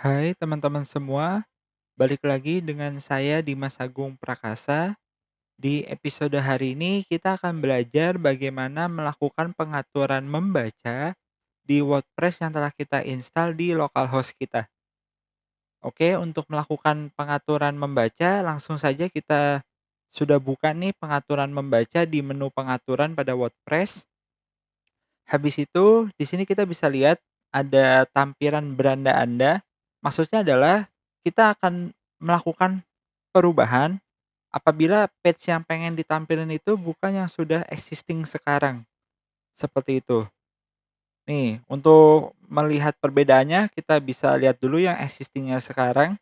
Hai teman-teman semua, balik lagi dengan saya Dimas Agung Prakasa. Di episode hari ini kita akan belajar bagaimana melakukan pengaturan membaca di WordPress yang telah kita install di localhost kita. Oke, untuk melakukan pengaturan membaca, langsung saja kita sudah buka nih pengaturan membaca di menu pengaturan pada WordPress. Habis itu, di sini kita bisa lihat ada tampilan beranda Anda. Maksudnya adalah kita akan melakukan perubahan apabila page yang pengen ditampilkan itu bukan yang sudah existing sekarang, seperti itu. Nih, untuk melihat perbedaannya kita bisa lihat dulu yang existing-nya sekarang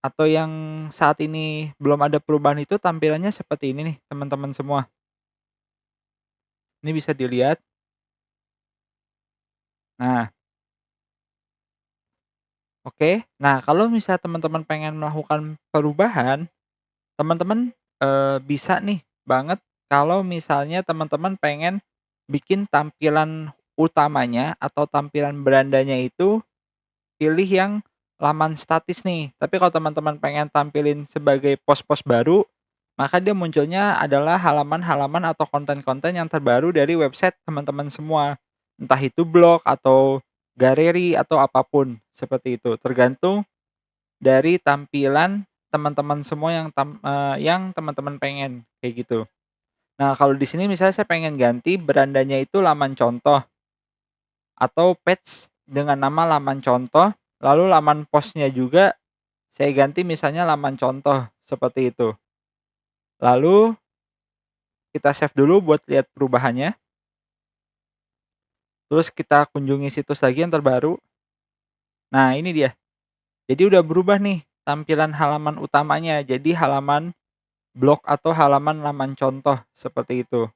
atau yang saat ini belum ada perubahan itu tampilannya seperti ini nih, teman-teman semua. Ini bisa dilihat. Nah, oke. Nah, kalau misalnya teman-teman pengen melakukan perubahan, teman-teman, bisa nih banget kalau misalnya teman-teman pengen bikin tampilan utamanya atau tampilan berandanya itu pilih yang laman statis nih. Tapi kalau teman-teman pengen tampilin sebagai pos-pos baru, maka dia munculnya adalah halaman-halaman atau konten-konten yang terbaru dari website teman-teman semua. Entah itu blog atau galeri atau apapun, seperti itu. Tergantung dari tampilan teman-teman semua yang teman-teman pengen, kayak gitu. Nah, kalau di sini misalnya saya pengen ganti berandanya itu laman contoh atau page dengan nama laman contoh, lalu laman postnya juga saya ganti misalnya laman contoh, seperti itu. Lalu kita save dulu buat lihat perubahannya, terus kita kunjungi situs lagi yang terbaru. Nah, ini dia. Jadi udah berubah nih tampilan halaman utamanya, jadi halaman blog atau halaman laman contoh, seperti itu.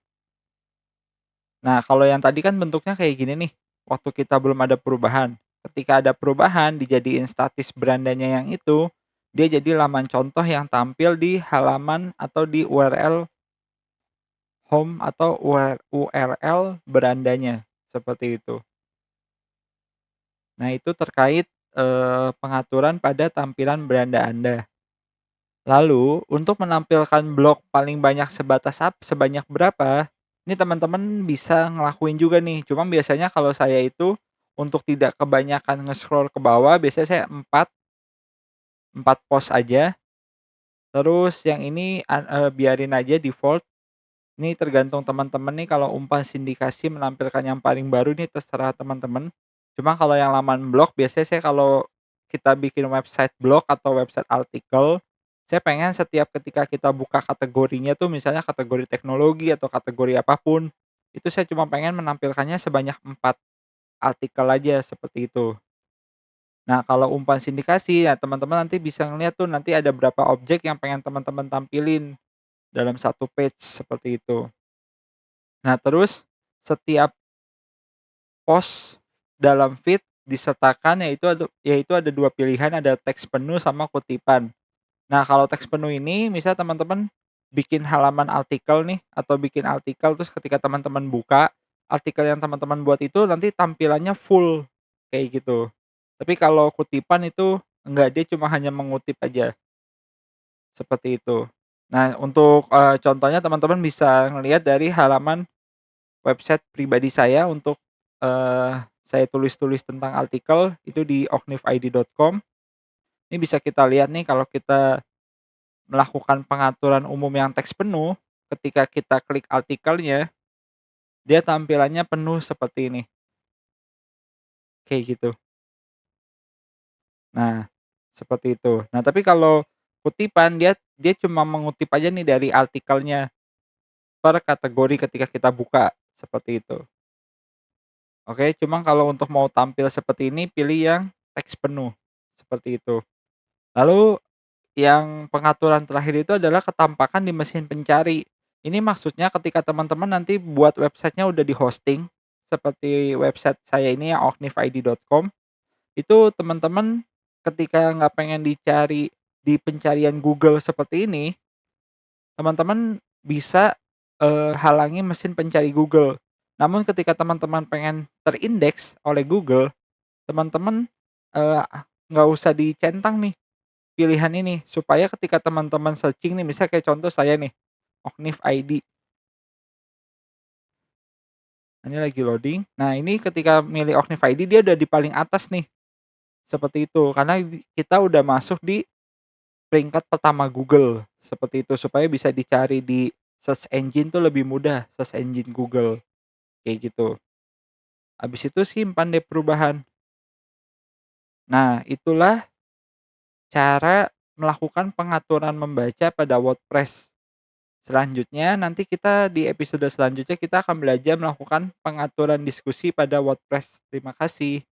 Nah, kalau yang tadi kan bentuknya kayak gini nih, waktu kita belum ada perubahan. Ketika ada perubahan, dijadiin statis berandanya yang itu, dia jadi laman contoh yang tampil di halaman atau di URL home atau URL berandanya, seperti itu. Nah, itu terkait, pengaturan pada tampilan beranda Anda. Lalu, untuk menampilkan blok paling banyak sebanyak berapa, ini teman-teman bisa ngelakuin juga nih. Cuma biasanya kalau saya itu, untuk tidak kebanyakan nge-scroll ke bawah, biasanya saya 4 post aja. Terus yang ini biarin aja default. Ini tergantung teman-teman nih, kalau umpan sindikasi menampilkan yang paling baru nih terserah teman-teman. Cuma kalau yang laman blog biasanya saya kalau kita bikin website blog atau website artikel, saya pengen setiap ketika kita buka kategorinya tuh misalnya kategori teknologi atau kategori apapun, itu saya cuma pengen menampilkannya sebanyak 4 artikel aja, seperti itu. Nah, kalau umpan sindikasi ya teman-teman nanti bisa ngeliat tuh nanti ada berapa objek yang pengen teman-teman tampilin dalam satu page, seperti itu. Nah, terus setiap post dalam feed disertakan yaitu ada 2 pilihan, ada teks penuh sama kutipan. Nah, kalau teks penuh ini misal teman-teman bikin halaman artikel nih atau bikin artikel terus ketika teman-teman buka, artikel yang teman-teman buat itu nanti tampilannya full, kayak gitu. Tapi kalau kutipan itu enggak, dia cuma hanya mengutip aja, seperti itu. Nah, untuk, contohnya teman-teman bisa ngelihat dari halaman website pribadi saya untuk, saya tulis-tulis tentang artikel itu di oknifid.com. Ini bisa kita lihat nih kalau kita melakukan pengaturan umum yang teks penuh, ketika kita klik artikelnya, dia tampilannya penuh seperti ini, kayak gitu. Nah, seperti itu. Nah, tapi kalau kutipan dia dia cuma mengutip aja nih dari artikelnya per kategori ketika kita buka, seperti itu. Oke, cuma kalau untuk mau tampil seperti ini pilih yang teks penuh, seperti itu. Lalu yang pengaturan terakhir itu adalah ketampakan di mesin pencari. Ini maksudnya ketika teman-teman nanti buat websitenya udah di-hosting, seperti website saya ini yang oknifid.com, itu teman-teman ketika nggak pengen dicari di pencarian Google seperti ini, teman-teman bisa, halangi mesin pencari Google. Namun ketika teman-teman pengen terindeks oleh Google, teman-teman, eee, nggak usah dicentang nih pilihan ini, supaya ketika teman-teman searching nih, misal kayak contoh saya nih, Oknif ID, ini lagi loading. Nah, ini ketika milih Oknif ID dia udah di paling atas nih, seperti itu. Karena kita udah masuk di peringkat pertama Google, seperti itu. Supaya bisa dicari di search engine tuh lebih mudah, search engine Google, kayak gitu. Habis itu simpan deh perubahan. Nah, itulah cara melakukan pengaturan membaca pada WordPress. Selanjutnya, nanti kita di episode selanjutnya kita akan belajar melakukan pengaturan diskusi pada WordPress. Terima kasih.